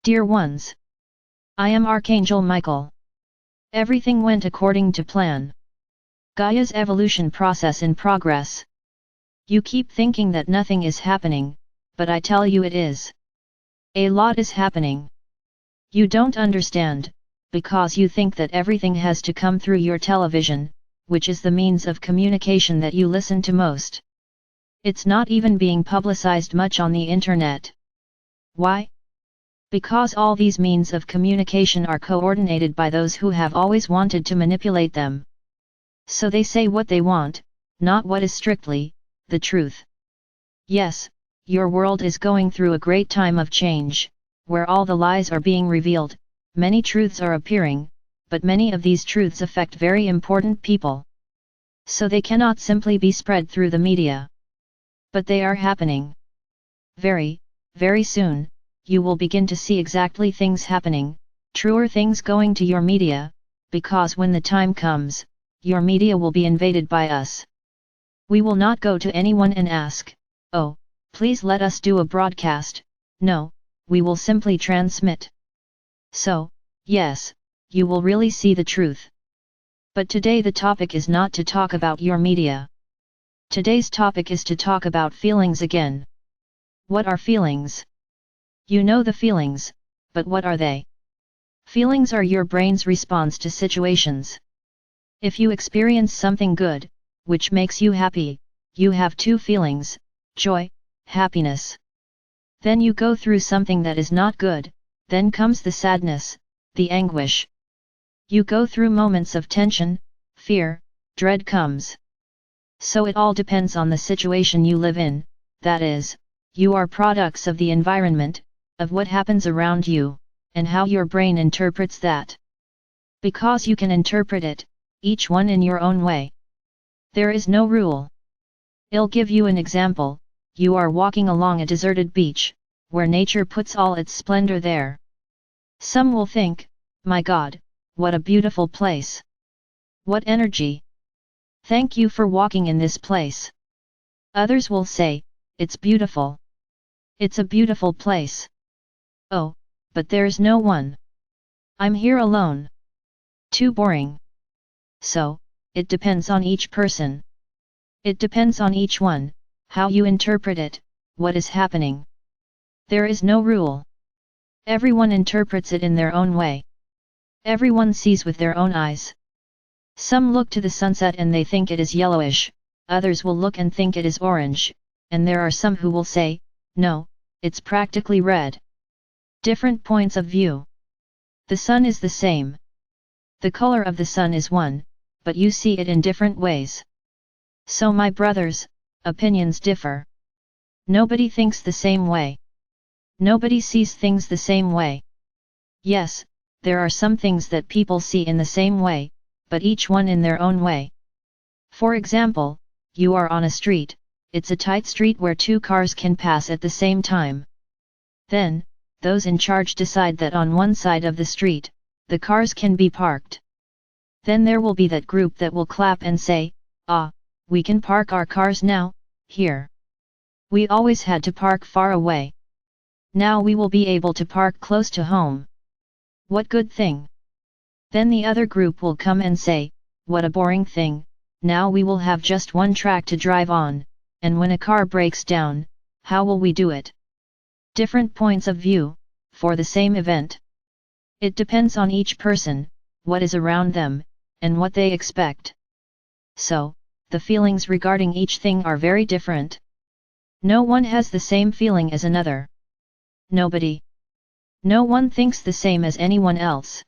Dear ones, I am Archangel Michael. Everything went according to plan. Gaia's evolution process in progress. You keep thinking that nothing is happening, but I tell you it is. A lot is happening. You don't understand, because you think that everything has to come through your television, which is the means of communication that you listen to most. It's not even being publicized much on the internet. Why? Because all these means of communication are coordinated by those who have always wanted to manipulate them. So they say what they want, not what is strictly the truth. Yes, your world is going through a great time of change, where all the lies are being revealed, many truths are appearing, but many of these truths affect very important people. So they cannot simply be spread through the media. But they are happening. Very, very soon, you will begin to see exactly things happening, truer things going to your media, because when the time comes, your media will be invaded by us. We will not go to anyone and ask, "Oh, please let us do a broadcast." No, we will simply transmit. So, yes, you will really see the truth. But today the topic is not to talk about your media. Today's topic is to talk about feelings again. What are feelings? You know the feelings, but what are they? Feelings are your brain's response to situations. If you experience something good, which makes you happy, you have two feelings, joy, happiness. Then you go through something that is not good, then comes the sadness, the anguish. You go through moments of tension, fear, dread comes. So it all depends on the situation you live in, that is, you are products of the environment, of what happens around you, and how your brain interprets that. Because you can interpret it, each one in your own way. There is no rule. I'll give you an example. You are walking along a deserted beach, where nature puts all its splendor there. Some will think, "My God, what a beautiful place! What energy! Thank you for walking in this place." Others will say, "It's beautiful. It's a beautiful place. Oh, but there's no one. I'm here alone. Too boring." So, it depends on each person. It depends on each one, how you interpret it, what is happening. There is no rule. Everyone interprets it in their own way. Everyone sees with their own eyes. Some look to the sunset and they think it is yellowish, others will look and think it is orange, and there are some who will say, "No, it's practically red." Different points of view. The sun is the same. The color of the sun is one, but you see it in different ways. So my brothers, opinions differ. Nobody thinks the same way. Nobody sees things the same way. Yes, there are some things that people see in the same way, but each one in their own way. For example, you are on a street, it's a tight street where two cars can pass at the same time. Then, those in charge decide that on one side of the street, the cars can be parked. Then there will be that group that will clap and say, "Ah, we can park our cars now, here. We always had to park far away. Now we will be able to park close to home. What good thing." Then the other group will come and say, "What a boring thing, now we will have just one track to drive on, and when a car breaks down, how will we do it?" Different points of view, for the same event. It depends on each person, what is around them, and what they expect. So, the feelings regarding each thing are very different. No one has the same feeling as another. Nobody. No one thinks the same as anyone else.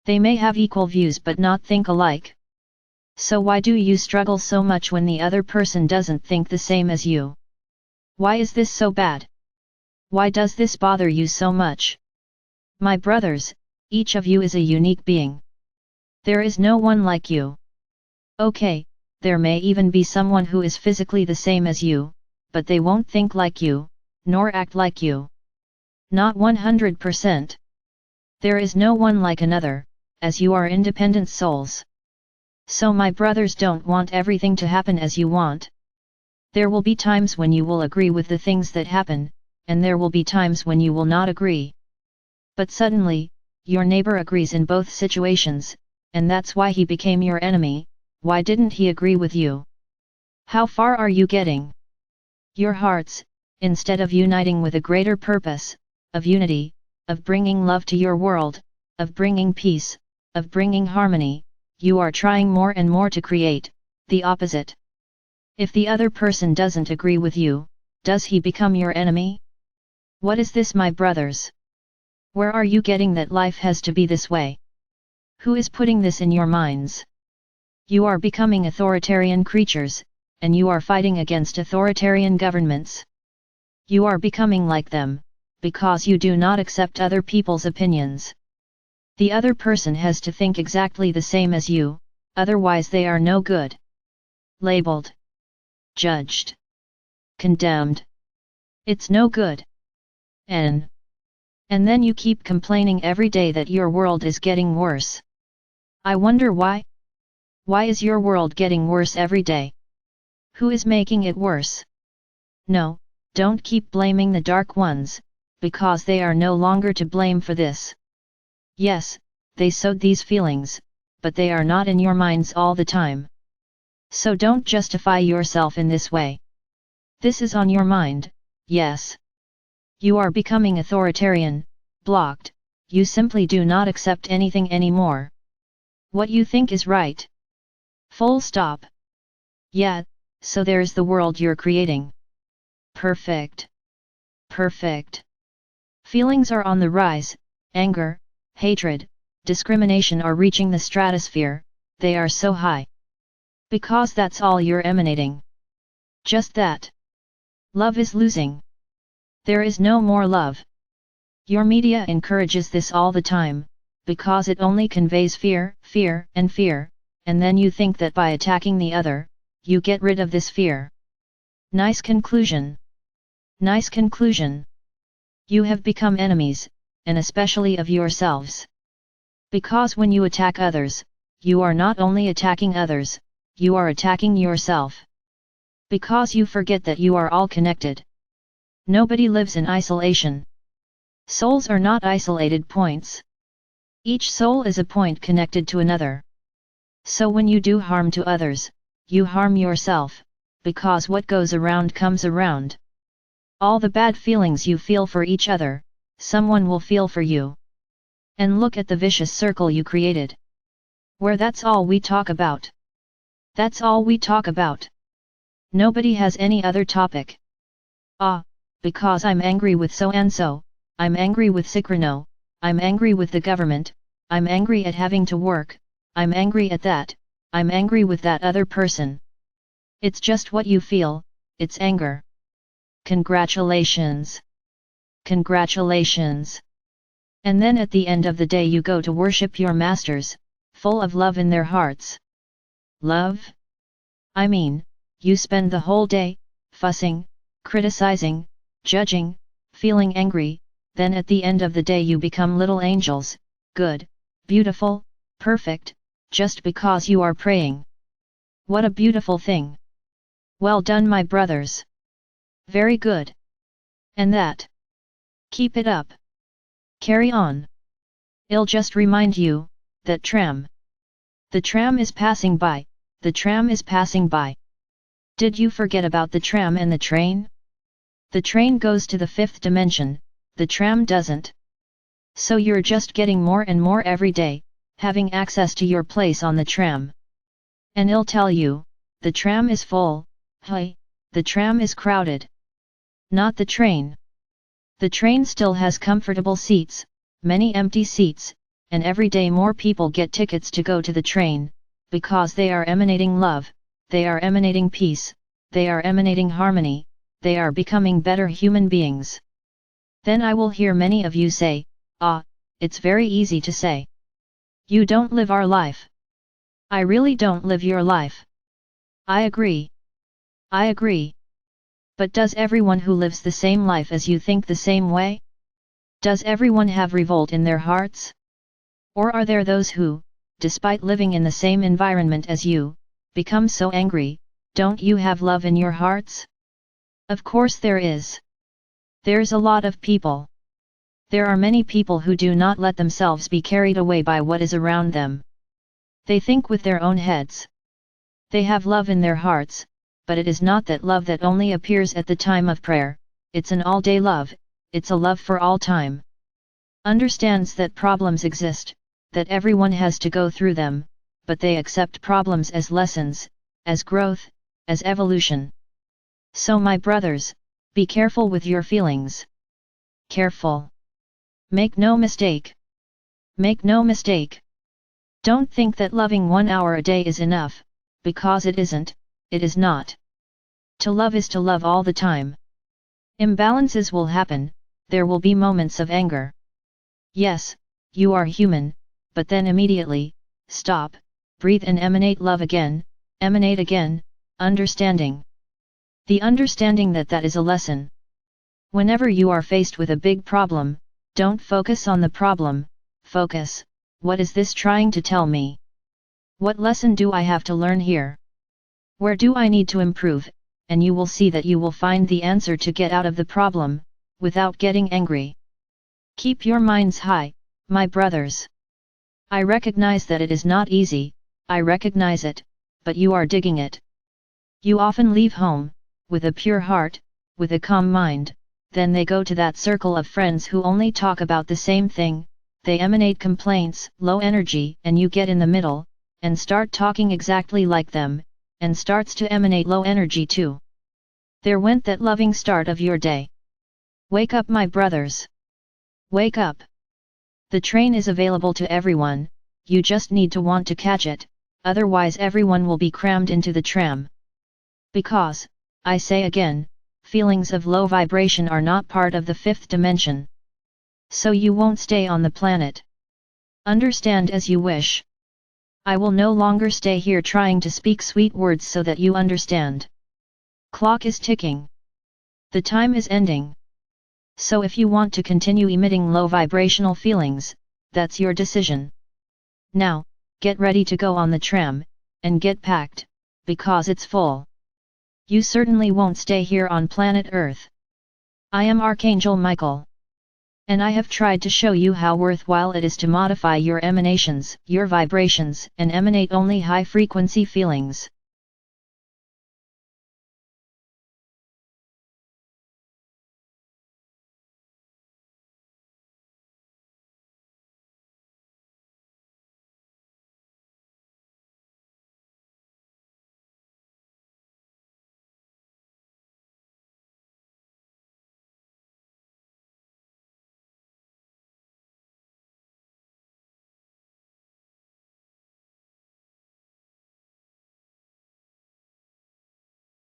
They may have equal views but not think alike. So why do you struggle so much when the other person doesn't think the same as you? Why is this so bad? Why does this bother you so much? My brothers, each of you is a unique being. There is no one like you. Okay, there may even be someone who is physically the same as you, but they won't think like you, nor act like you. Not 100%. There is no one like another, as you are independent souls. So my brothers, don't want everything to happen as you want. There will be times when you will agree with the things that happen, and there will be times when you will not agree. But suddenly, your neighbor agrees in both situations, and that's why he became your enemy. Why didn't he agree with you? How far are you getting? Your hearts, instead of uniting with a greater purpose, of unity, of bringing love to your world, of bringing peace, of bringing harmony, you are trying more and more to create the opposite. If the other person doesn't agree with you, does he become your enemy? What is this, my brothers? Where are you getting that life has to be this way? Who is putting this in your minds? You are becoming authoritarian creatures, and you are fighting against authoritarian governments. You are becoming like them, because you do not accept other people's opinions. The other person has to think exactly the same as you, otherwise they are no good. Labeled, judged, condemned. It's no good. And then you keep complaining every day that your world is getting worse. I wonder why? Why is your world getting worse every day? Who is making it worse? No, don't keep blaming the dark ones, because they are no longer to blame for this. Yes, they sowed these feelings, but they are not in your minds all the time. So don't justify yourself in this way. This is on your mind, yes. You are becoming authoritarian, blocked, you simply do not accept anything anymore. What you think is right. Full stop. Yeah, so there's the world you're creating. Perfect. Perfect. Feelings are on the rise, anger, hatred, discrimination are reaching the stratosphere, they are so high. Because that's all you're emanating. Just that. Love is losing. There is no more love. Your media encourages this all the time, because it only conveys fear, fear, and then you think that by attacking the other, you get rid of this fear. Nice conclusion. Nice conclusion. You have become enemies, and especially of yourselves. Because when you attack others, you are not only attacking others, you are attacking yourself. Because you forget that you are all connected. Nobody lives in isolation. Souls are not isolated points. Each soul is a point connected to another. So when you do harm to others, you harm yourself, because what goes around comes around. All the bad feelings you feel for each other, someone will feel for you. And look at the vicious circle you created. Where that's all we talk about. That's all we talk about. Nobody has any other topic. Because I'm angry with so and so, I'm angry with Sikrino, I'm angry with the government, I'm angry at having to work, I'm angry at that, I'm angry with that other person. It's just what you feel, it's anger. Congratulations. Congratulations. And then at the end of the day you go to worship your masters, full of love in their hearts. Love? I mean, you spend the whole day, fussing, criticizing, judging, feeling angry, then at the end of the day you become little angels, good, beautiful, perfect, just because you are praying. What a beautiful thing! Well done, my brothers. Very good. And that. Keep it up. Carry on. I'll just remind you, that tram. The tram is passing by, the tram is passing by. Did you forget about the tram and the train? The train goes to the fifth dimension, the tram doesn't. So you're just getting more and more every day, having access to your place on the tram. And I'll tell you, the tram is full, hey, the tram is crowded. Not the train. The train still has comfortable seats, many empty seats, and every day more people get tickets to go to the train, because they are emanating love, they are emanating peace, they are emanating harmony, they are becoming better human beings. Then I will hear many of you say, it's very easy to say. You don't live our life. I really don't live your life. I agree. I agree. But does everyone who lives the same life as you think the same way? Does everyone have revolt in their hearts? Or are there those who, despite living in the same environment as you, become so angry? Don't you have love in your hearts? Of course there is. There's a lot of people. There are many people who do not let themselves be carried away by what is around them. They think with their own heads. They have love in their hearts, but it is not that love that only appears at the time of prayer, it's an all-day love, it's a love for all time. Understands that problems exist, that everyone has to go through them, but they accept problems as lessons, as growth, as evolution. So my brothers, be careful with your feelings. Careful. Make no mistake. Make no mistake. Don't think that loving 1 hour a day is enough, because it isn't, it is not. To love is to love all the time. Imbalances will happen, there will be moments of anger. Yes, you are human, but then immediately, stop, breathe and emanate love again, emanate again, understanding. The understanding that that is a lesson. Whenever you are faced with a big problem, don't focus on the problem, focus, what is this trying to tell me? What lesson do I have to learn here? Where do I need to improve? And you will see that you will find the answer to get out of the problem, without getting angry. Keep your minds high, my brothers. I recognize that it is not easy, I recognize it, but you are digging it. You often leave home, with a pure heart, with a calm mind, then they go to that circle of friends who only talk about the same thing, they emanate complaints, low energy, and you get in the middle, and start talking exactly like them, and starts to emanate low energy too. There went that loving start of your day. Wake up my brothers. Wake up. The train is available to everyone, you just need to want to catch it, otherwise everyone will be crammed into the tram. Because, I say again, feelings of low vibration are not part of the fifth dimension. So you won't stay on the planet. Understand as you wish. I will no longer stay here trying to speak sweet words so that you understand. Clock is ticking. The time is ending. So if you want to continue emitting low vibrational feelings, that's your decision. Now, get ready to go on the tram, and get packed, because it's full. You certainly won't stay here on planet Earth. I am Archangel Michael. And I have tried to show you how worthwhile it is to modify your emanations, your vibrations, and emanate only high-frequency feelings.